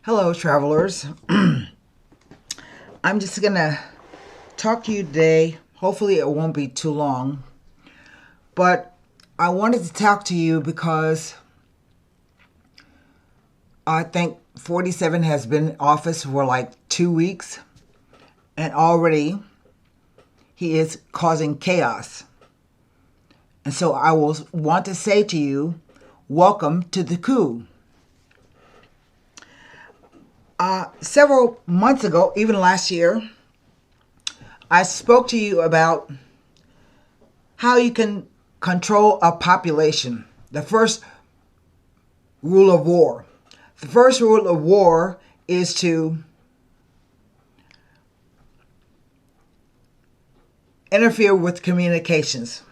Hello, travelers. I'm just going to talk to you today. Hopefully, it won't be too long. But I wanted to talk to you because I think 47 has been in office for like 2 weeks. And already he is causing chaos. And so I will want to say to you, welcome to the coup. Several months ago, even last year, I spoke to you about how you can control a population. The first rule of war. The first rule of war is to interfere with communications.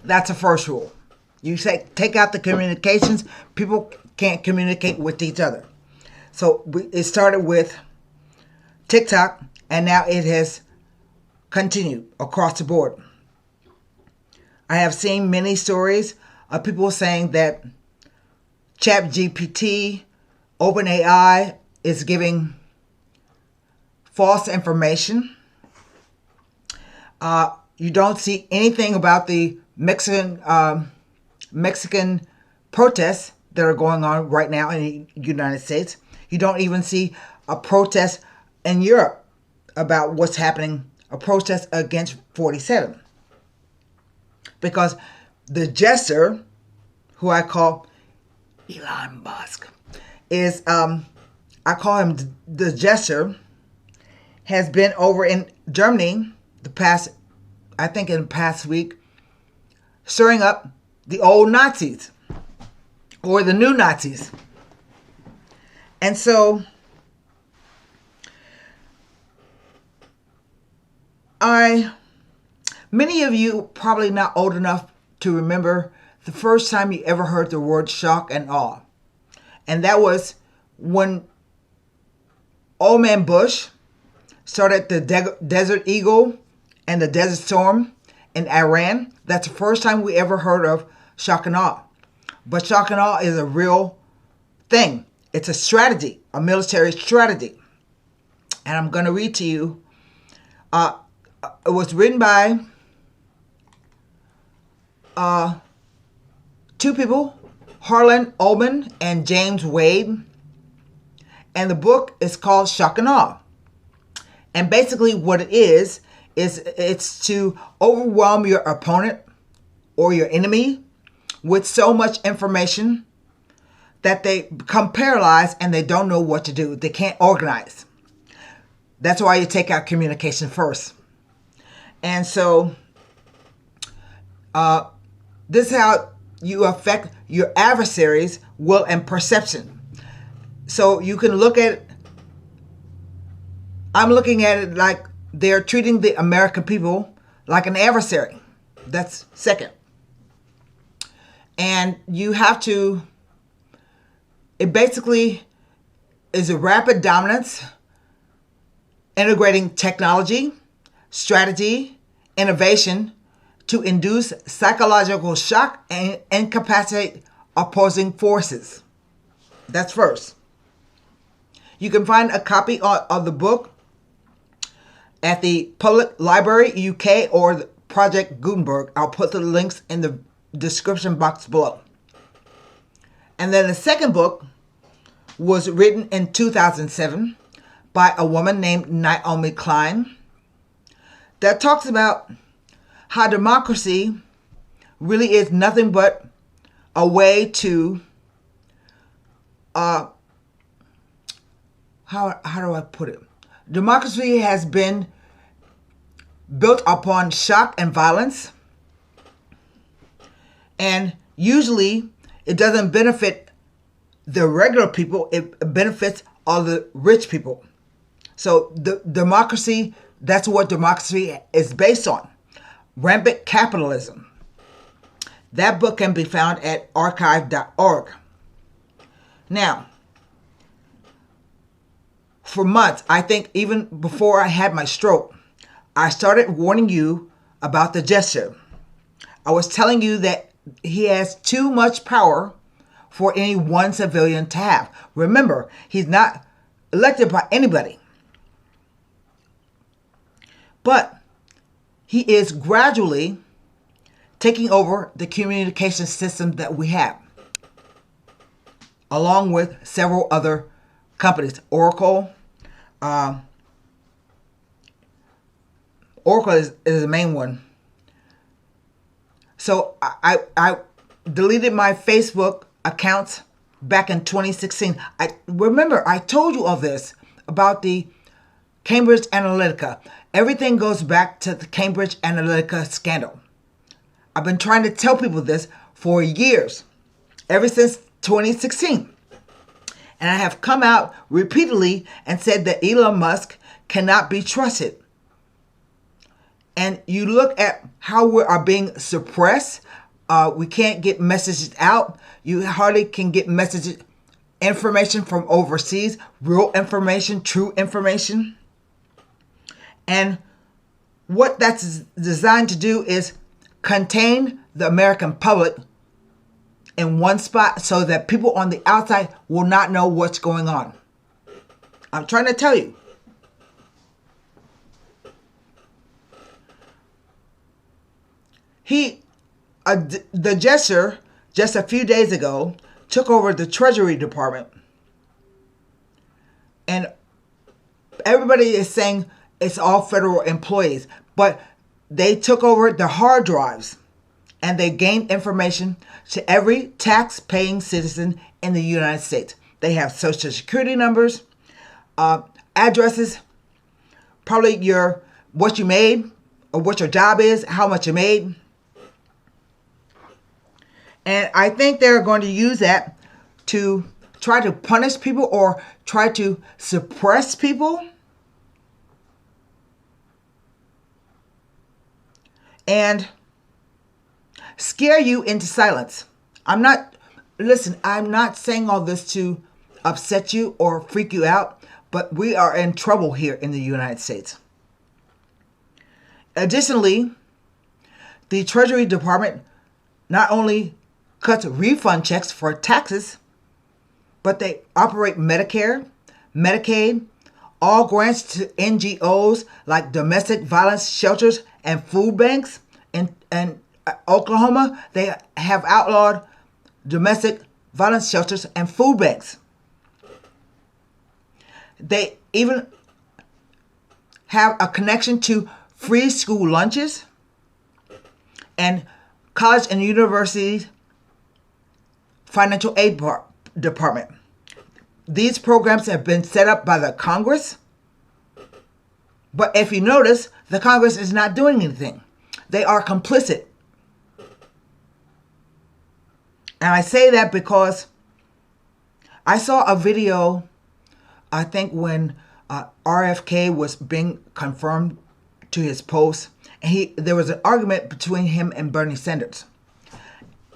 That's the first rule. You say take out the communications, people can't communicate with each other. So it started with TikTok, and now it has continued across the board. I have seen many stories of people saying that ChatGPT, OpenAI is giving false information. You don't see anything about the Mexican protests that are going on right now in the United States. You don't even see a protest in Europe about what's happening, a protest against 47. Because the jester, who I call Elon Musk, is, I call him the jester, has been over in Germany in the past week, stirring up the old Nazis or the new Nazis. And so many of you probably not old enough to remember the first time you ever heard the word shock and awe. And that was when Ullhman Bush started the Desert Eagle and the Desert Storm in Iran. That's the first time we ever heard of shock and awe. But shock and awe is a real thing. It's a strategy, a military strategy. And I'm going to read to you. It was written by two people, Harlan, Ullhman, and James Wade. And the book is called Shock and Awe. And basically what it is it's to overwhelm your opponent or your enemy with so much information that they become paralyzed and they don't know what to do. They can't organize. That's why you take out communication first. And so this is how you affect your adversaries' will and perception. So you can look at it, I'm looking at it like they're treating the American people like an adversary. That's second. And you have to, it basically is a rapid dominance, integrating technology, strategy, innovation to induce psychological shock and incapacitate opposing forces. That's first. You can find a copy of the book at the Public Library UK or the Project Gutenberg. I'll put the links in the description box below. And then the second book was written in 2007 by a woman named Naomi Kline that talks about how democracy really is nothing but a way to, how do I put it? Democracy has been built upon shock and violence. And usually it doesn't benefit the regular people, it benefits all the rich people. So the democracy, that's what democracy is based on. Rampant capitalism. That book can be found at archive.org. Now, for months, I think even before I had my stroke, I started warning you about the jester. I was telling you that he has too much power for any one civilian to have. Remember, he's not elected by anybody. But he is gradually taking over the communication system that we have, along with several other companies. Oracle is the main one. So I deleted my Facebook accounts back in 2016. I remember I told you all this about the Cambridge Analytica. Everything goes back to the Cambridge Analytica scandal. I've been trying to tell people this for years, ever since 2016. And I have come out repeatedly and said that Elon Musk cannot be trusted. And you look at how we are being suppressed. We can't get messages out. You hardly can get messages, information from overseas, real information, true information. And what that's designed to do is contain the American public in one spot so that people on the outside will not know what's going on. I'm trying to tell you. The jester, just a few days ago, took over the Treasury Department. And everybody is saying it's all federal employees. But they took over the hard drives and they gained information to every tax-paying citizen in the United States. They have social security numbers, addresses, probably what you made or what your job is, how much you made. And I think they're going to use that to try to punish people or try to suppress people. And scare you into silence. I'm not saying all this to upset you or freak you out, but we are in trouble here in the United States. Additionally, the Treasury Department not only cuts refund checks for taxes, but they operate Medicare, Medicaid, all grants to NGOs like domestic violence shelters and food banks. In Oklahoma, they have outlawed domestic violence shelters and food banks. They even have a connection to free school lunches and college and universities financial aid department. These programs have been set up by the Congress, but if you notice, the Congress is not doing anything. They are complicit. And I say that because I saw a video, I think when RFK was being confirmed to his post, and there was an argument between him and Bernie Sanders.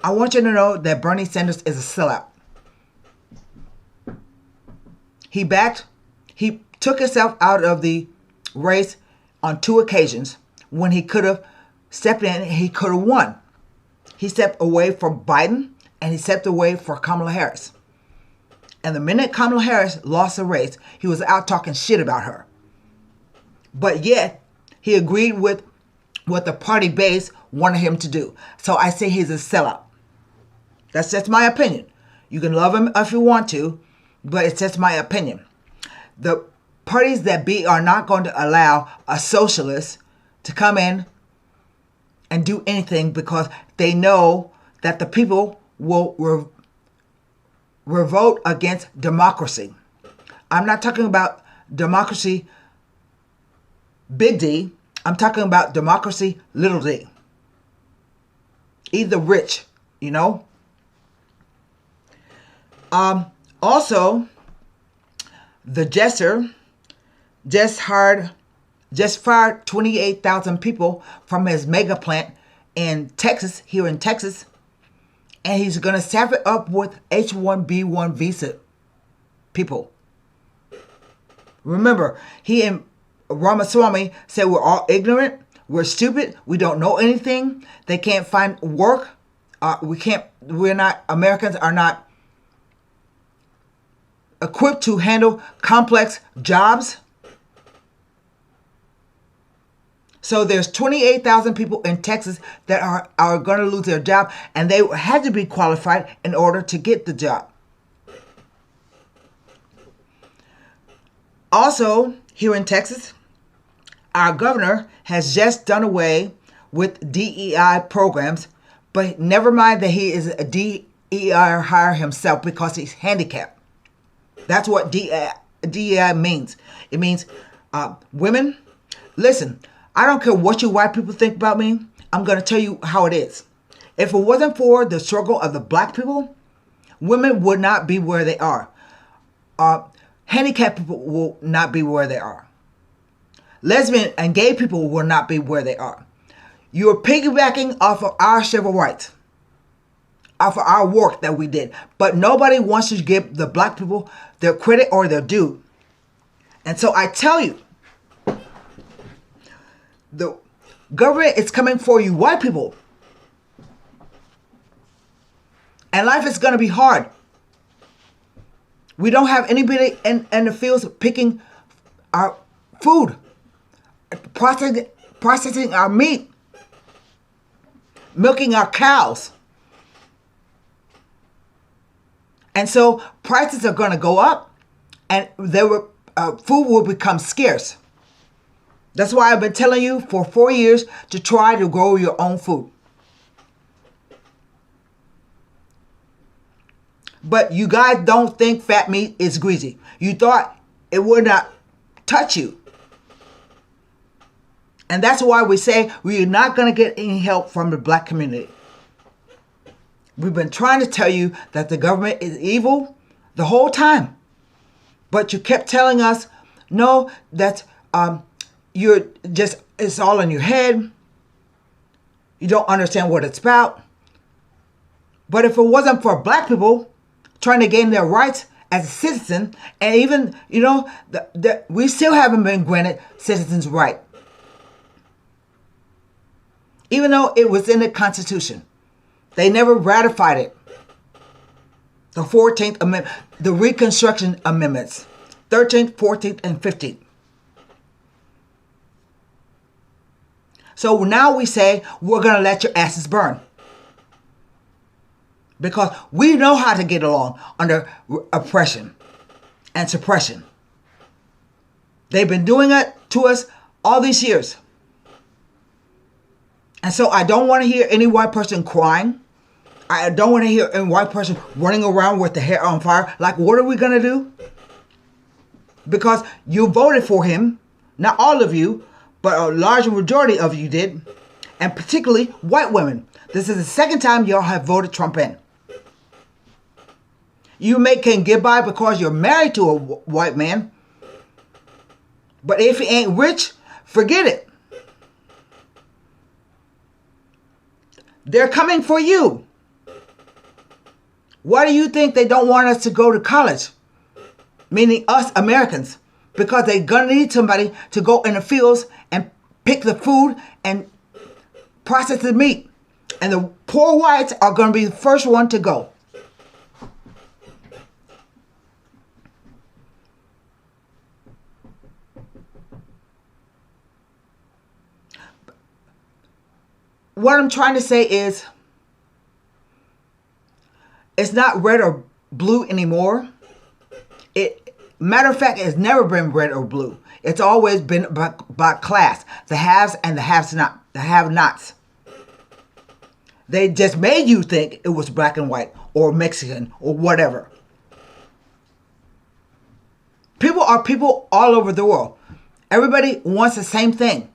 I want you to know that Bernie Sanders is a sellout. He took himself out of the race on 2 occasions when he could have stepped in, he could have won. He stepped away from Biden and he stepped away for Kamala Harris. And the minute Kamala Harris lost the race, he was out talking shit about her. But yet, he agreed with what the party base wanted him to do. So I say he's a sellout. That's just my opinion. You can love him if you want to, but it's just my opinion. The parties that be are not going to allow a socialist to come in and do anything because they know that the people will revolt against democracy. I'm not talking about democracy big D. I'm talking about democracy little d. Eat the rich, you know. Also, the jester just fired 28,000 people from his mega plant in Texas, here in Texas, and he's going to staff it up with H-1B1 visa people. Remember, he and Ramaswamy said we're all ignorant, we're stupid, we don't know anything, they can't find work, Americans are not equipped to handle complex jobs. So there's 28,000 people in Texas that are going to lose their job, and they had to be qualified in order to get the job. Also, here in Texas, our governor has just done away with DEI programs, but never mind that he is a DEI hire himself because he's handicapped. That's what DEI means. It means women, listen, I don't care what you white people think about me. I'm going to tell you how it is. If it wasn't for the struggle of the black people, women would not be where they are. Handicapped people will not be where they are. Lesbian and gay people will not be where they are. You're piggybacking off of our civil rights, off of our work that we did. But nobody wants to give the black people their credit or their due. And so I tell you, the government is coming for you white people. And life is going to be hard. We don't have anybody in the fields picking our food, processing our meat, milking our cows. And so prices are going to go up, and food will become scarce. That's why I've been telling you for 4 years to try to grow your own food. But you guys don't think fat meat is greasy. You thought it would not touch you. And that's why we say we're not going to get any help from the black community. We've been trying to tell you that the government is evil the whole time. But you kept telling us, no, that it's all in your head. You don't understand what it's about. But if it wasn't for black people trying to gain their rights as a citizen, and even, we still haven't been granted citizens' right. Even though it was in the Constitution. They never ratified it. The 14th Amendment, the Reconstruction Amendments, 13th, 14th, and 15th. So now we say, we're going to let your asses burn. Because we know how to get along under oppression and suppression. They've been doing it to us all these years. And so I don't want to hear any white person crying. I don't want to hear any white person running around with their hair on fire. Like, what are we going to do? Because you voted for him. Not all of you, but a large majority of you did. And particularly white women. This is the second time y'all have voted Trump in. You can get by because you're married to a white man. But if he ain't rich, forget it. They're coming for you. Why do you think they don't want us to go to college? Meaning us Americans. Because they're going to need somebody to go in the fields and pick the food and process the meat. And the poor whites are going to be the first one to go. What I'm trying to say is, it's not red or blue anymore. Matter of fact, it's never been red or blue. It's always been about class. The haves and the have-nots. They just made you think it was black and white or Mexican or whatever. People are people all over the world. Everybody wants the same thing,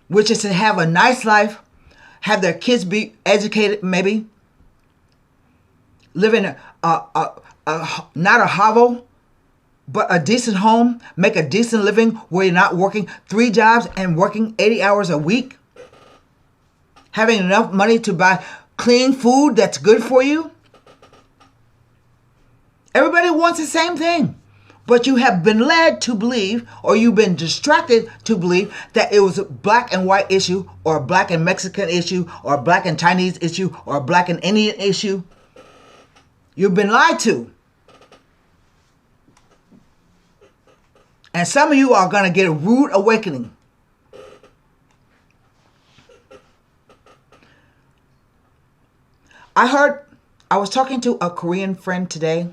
which is to have a nice life, have their kids be educated, maybe live in not a hovel, but a decent home, make a decent living where you're not working 3 jobs and working 80 hours a week, having enough money to buy clean food that's good for you. Everybody wants the same thing. But you have been led to believe, or you've been distracted to believe, that it was a black and white issue, or a black and Mexican issue, or a black and Chinese issue, or a black and Indian issue. You've been lied to. And some of you are going to get a rude awakening. I was talking to a Korean friend today.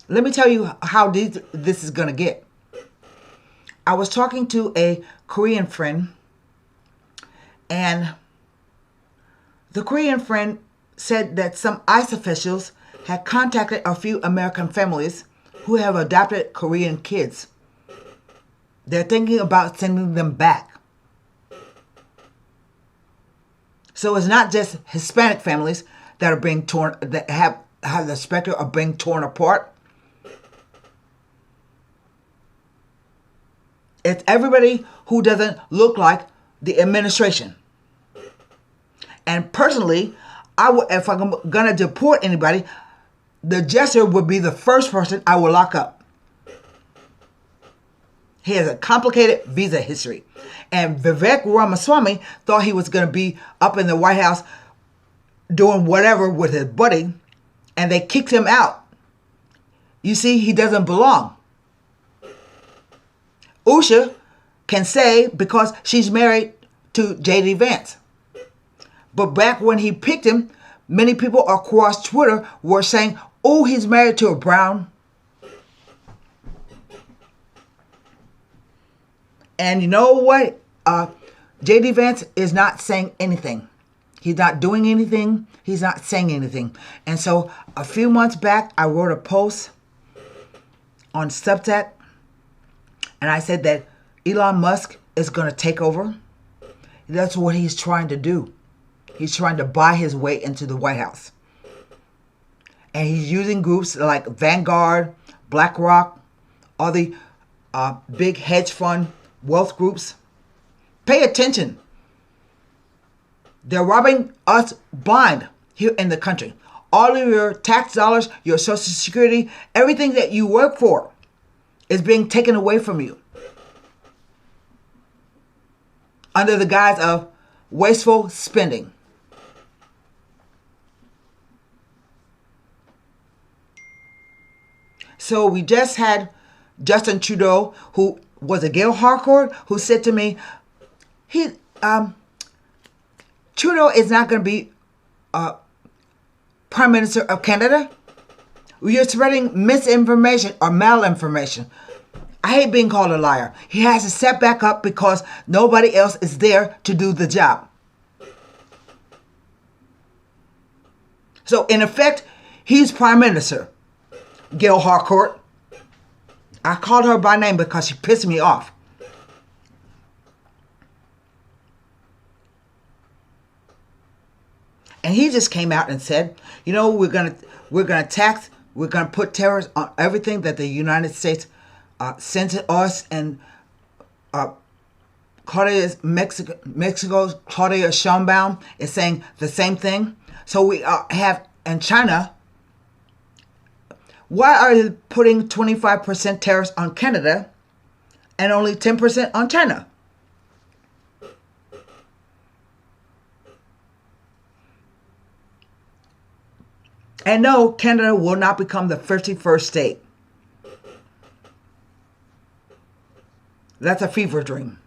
Let me tell you how this is going to get. I was talking to a Korean friend, and the Korean friend said that some ICE officials had contacted a few American families who have adopted Korean kids. They're thinking about sending them back. So it's not just Hispanic families that are being torn, that have the specter of being torn apart. It's everybody who doesn't look like the administration. And personally, if I'm going to deport anybody, the jester would be the first person I would lock up. He has a complicated visa history. And Vivek Ramaswamy thought he was going to be up in the White House doing whatever with his buddy, and they kicked him out. You see, he doesn't belong. Usha can say because she's married to J.D. Vance. But back when he picked him, many people across Twitter were saying, oh, he's married to a brown. And you know what? J.D. Vance is not saying anything. He's not doing anything. He's not saying anything. And so a few months back, I wrote a post on Substack, and I said that Elon Musk is going to take over. That's what he's trying to do. He's trying to buy his way into the White House. And he's using groups like Vanguard, BlackRock, all the big hedge fund wealth groups. Pay attention. They're robbing us blind here in the country. All of your tax dollars, your Social Security, everything that you work for is being taken away from you under the guise of wasteful spending. So we just had Justin Trudeau, who was a Gail Harcourt, who said to me, Trudeau is not going to be Prime Minister of Canada. You're spreading misinformation or malinformation. I hate being called a liar. He has to step back up because nobody else is there to do the job. So in effect, he's Prime Minister. Gail Harcourt. I called her by name because she pissed me off. And he just came out and said, you know, we're gonna put tariffs on everything that the United States sent to us, and Mexico's Claudia Sheinbaum is saying the same thing. So we have, and China, why are they putting 25% tariffs on Canada and only 10% on China? And no, Canada will not become the 51st state. That's a fever dream.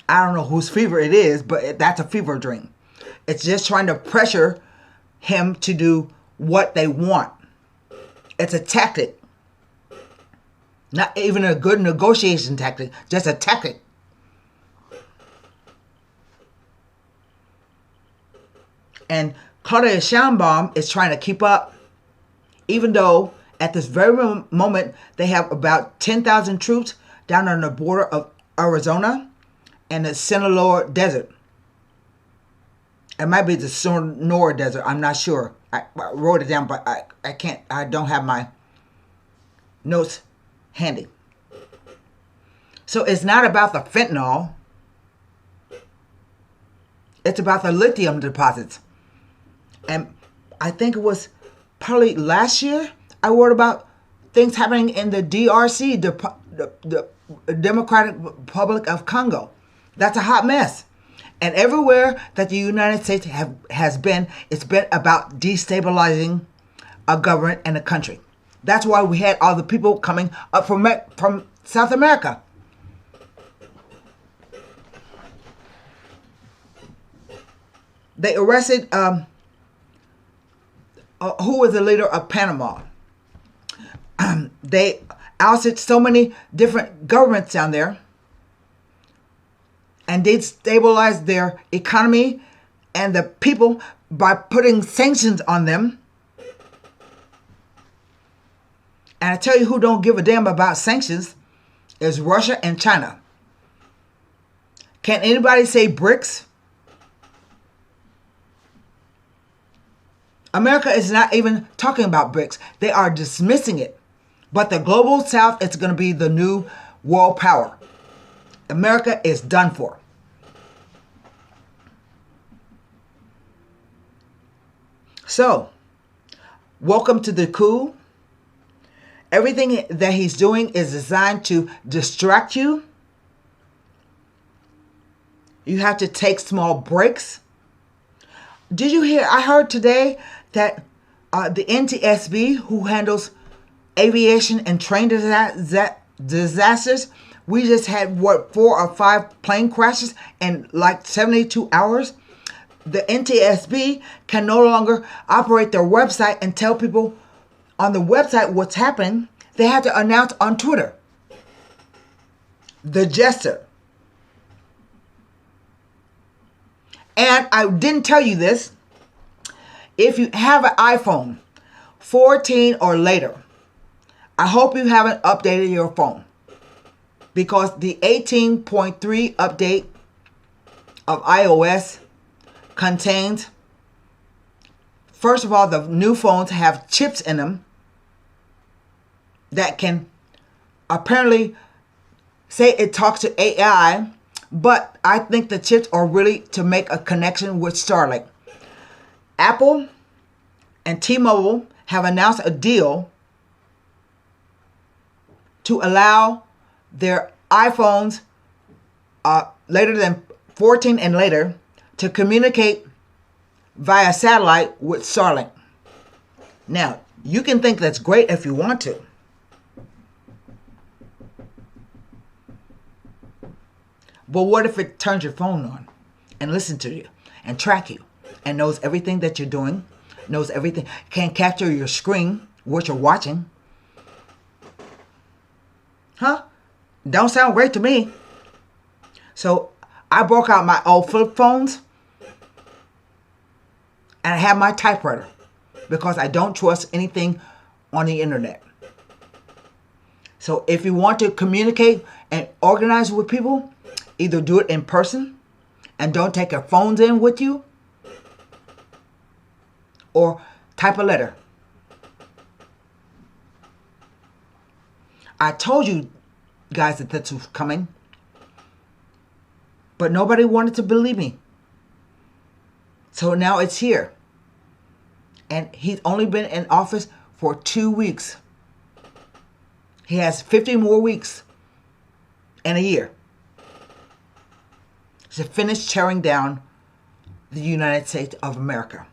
I don't know whose fever it is, but that's a fever dream. It's just trying to pressure him to do what they want. It's a tactic. Not even a good negotiation tactic, just a tactic. And Claudia Sheinbaum is trying to keep up, even though at this very moment they have about 10,000 troops down on the border of Arizona and the Sinaloa Desert. It might be the Sonora Desert. I'm not sure. I wrote it down, but I can't. I don't have my notes handy. So it's not about the fentanyl. It's about the lithium deposits. And I think it was probably last year I wrote about things happening in the DRC, the Democratic Republic of Congo. That's a hot mess. And everywhere that the United States has been, it's been about destabilizing a government and a country. That's why we had all the people coming up from South America. They arrested who was the leader of Panama. They ousted so many different governments down there, and they stabilized their economy and the people by putting sanctions on them. And I tell you who don't give a damn about sanctions is Russia and China. Can anybody say BRICS? America is not even talking about BRICS. They are dismissing it. But the global south is going to be the new world power. America is done for. So, welcome to the coup. Everything that he's doing is designed to distract you. You have to take small breaks. Did you hear? I heard today that the NTSB, who handles aviation and train disasters, we just had 4 or 5 plane crashes in like 72 hours. The NTSB can no longer operate their website and tell people on the website what's happening. They have to announce on Twitter. The Jester. And I didn't tell you this. If you have an iPhone 14 or later, I hope you haven't updated your phone, because the 18.3 update of iOS contains, first of all, the new phones have chips in them that can apparently say it talks to AI, but I think the chips are really to make a connection with Starlink. Apple and T-Mobile have announced a deal to allow their iPhones later than 14 and later to communicate via satellite with Starlink. Now, you can think that's great if you want to. But what if it turns your phone on and listens to you and track you and knows everything that you're doing, knows everything, can capture your screen, what you're watching? Huh? Don't sound great to me. So I broke out my old flip phones and I have my typewriter because I don't trust anything on the internet. So if you want to communicate and organize with people, either do it in person and don't take your phones in with you, or type a letter. I told you guys that this was coming, but nobody wanted to believe me. So now it's here. And he's only been in office for 2 weeks. He has 50 more weeks in a year to finish tearing down the United States of America.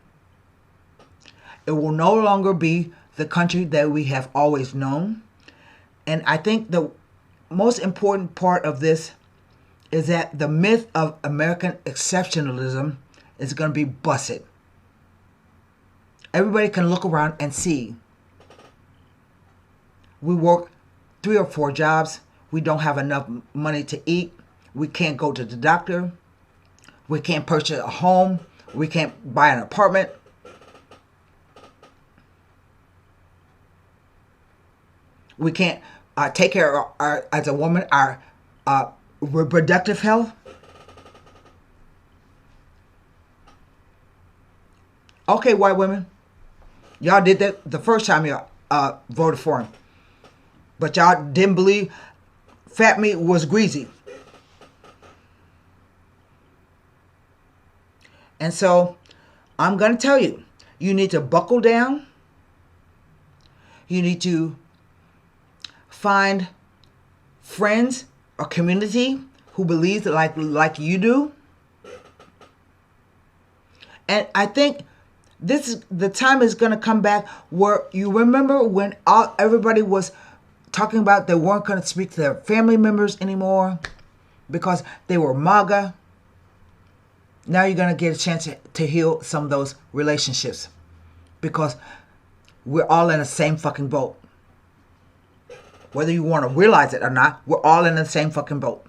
It will no longer be the country that we have always known. And I think the most important part of this is that the myth of American exceptionalism is going to be busted. Everybody can look around and see. We work 3 or 4 jobs. We don't have enough money to eat. We can't go to the doctor. We can't purchase a home. We can't buy an apartment. We can't take care of as a woman, our reproductive health. Okay, white women, y'all did that the first time you voted for him. But y'all didn't believe fat meat was greasy. And so I'm going to tell you, you need to buckle down. You need to find friends or community who believes like you do. And I think The time is going to come back where you remember when everybody was talking about they weren't going to speak to their family members anymore because they were MAGA. Now you're going to get a chance to heal some of those relationships because we're all in the same fucking boat. Whether you want to realize it or not, we're all in the same fucking boat.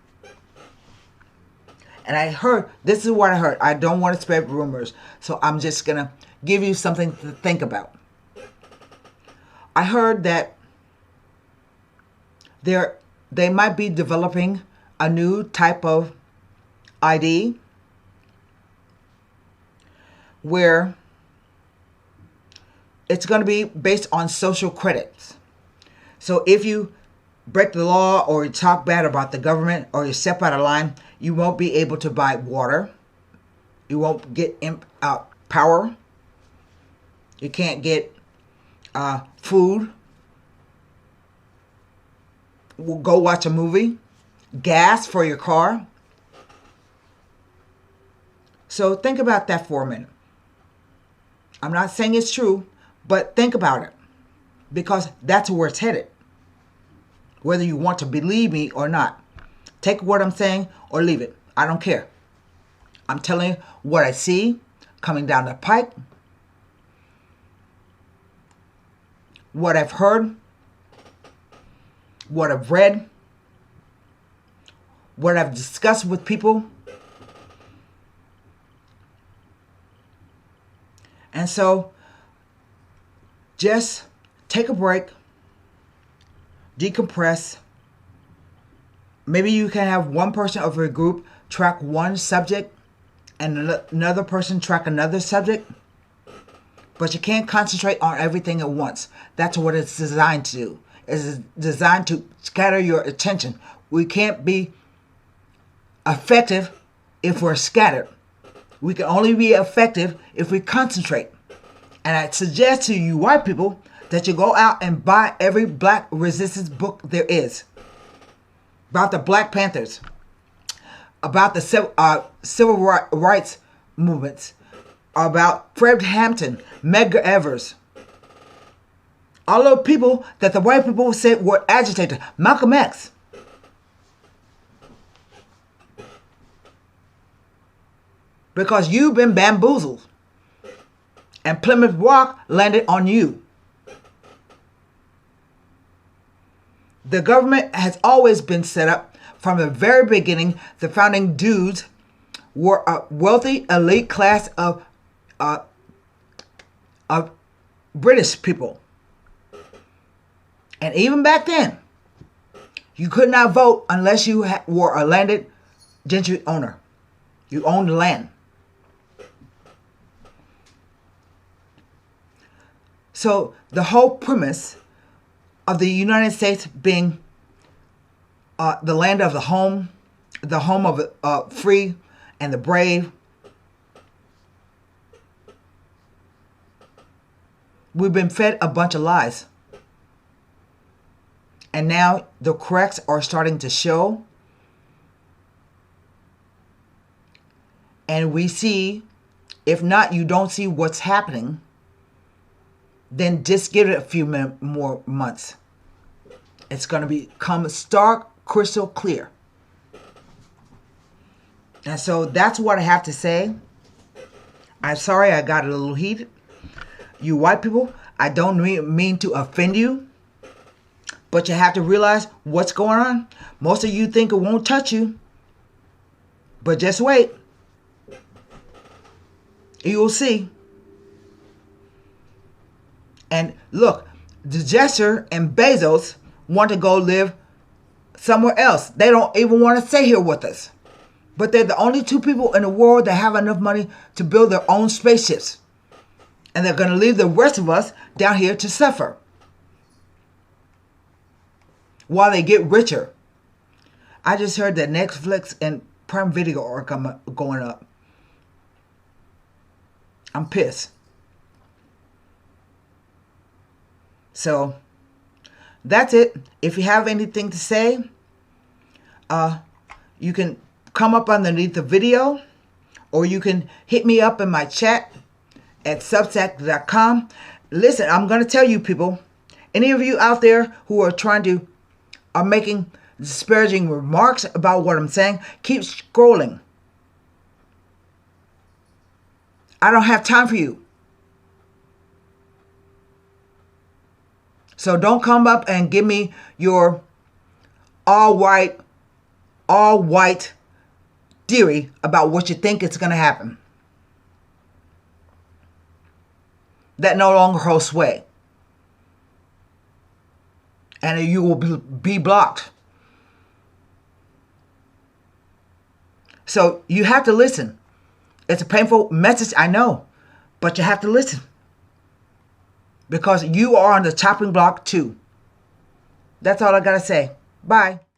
And I heard, this is what I heard. I don't want to spread rumors, so I'm just going to give you something to think about. I heard that they might be developing a new type of ID where it's going to be based on social credits. So if you break the law or you talk bad about the government or you step out of line, you won't be able to buy water. You won't get power. You can't get food. Go watch a movie. Gas for your car. So think about that for a minute. I'm not saying it's true, but think about it. Because that's where it's headed. Whether you want to believe me or not. Take what I'm saying or leave it. I don't care. I'm telling you what I see coming down the pike. What I've heard. What I've read. What I've discussed with people. And so, just take a break, decompress. Maybe you can have one person of your group track one subject and another person track another subject. But you can't concentrate on everything at once. That's what it's designed to do. It's designed to scatter your attention. We can't be effective if we're scattered. We can only be effective if we concentrate. And I suggest to you white people that you go out and buy every black resistance book there is. About the Black Panthers. About the civil rights movements. About Fred Hampton, Medgar Evers. All those people that the white people said were agitated. Malcolm X. Because you've been bamboozled. And Plymouth Rock landed on you. The government has always been set up from the very beginning. The founding dudes were a wealthy elite class of British people. And even back then, you could not vote unless you were a landed gentry owner. You owned the land. So the whole premise of the United States being the land of the home of the free and the brave, we've been fed a bunch of lies. And now the cracks are starting to show. And we see, if not, you don't see what's happening, then just give it a few more months. It's going to become stark, crystal clear. And so that's what I have to say. I'm sorry I got a little heated. You white people, I don't mean to offend you. But you have to realize what's going on. Most of you think it won't touch you. But just wait. You will see. And look, the Jester and Bezos want to go live somewhere else. They don't even want to stay here with us. But they're the only two people in the world that have enough money to build their own spaceships. And they're going to leave the rest of us down here to suffer. While they get richer. I just heard that Netflix and Prime Video are going up. I'm pissed. So, that's it. If you have anything to say, you can come up underneath the video, or you can hit me up in my chat at substack.com. Listen, I'm going to tell you people, any of you out there who are making disparaging remarks about what I'm saying, keep scrolling. I don't have time for you. So don't come up and give me your all white theory about what you think is going to happen. That no longer holds sway. And you will be blocked. So you have to listen. It's a painful message, I know, but you have to listen. Because you are on the chopping block too. That's all I got to say. Bye.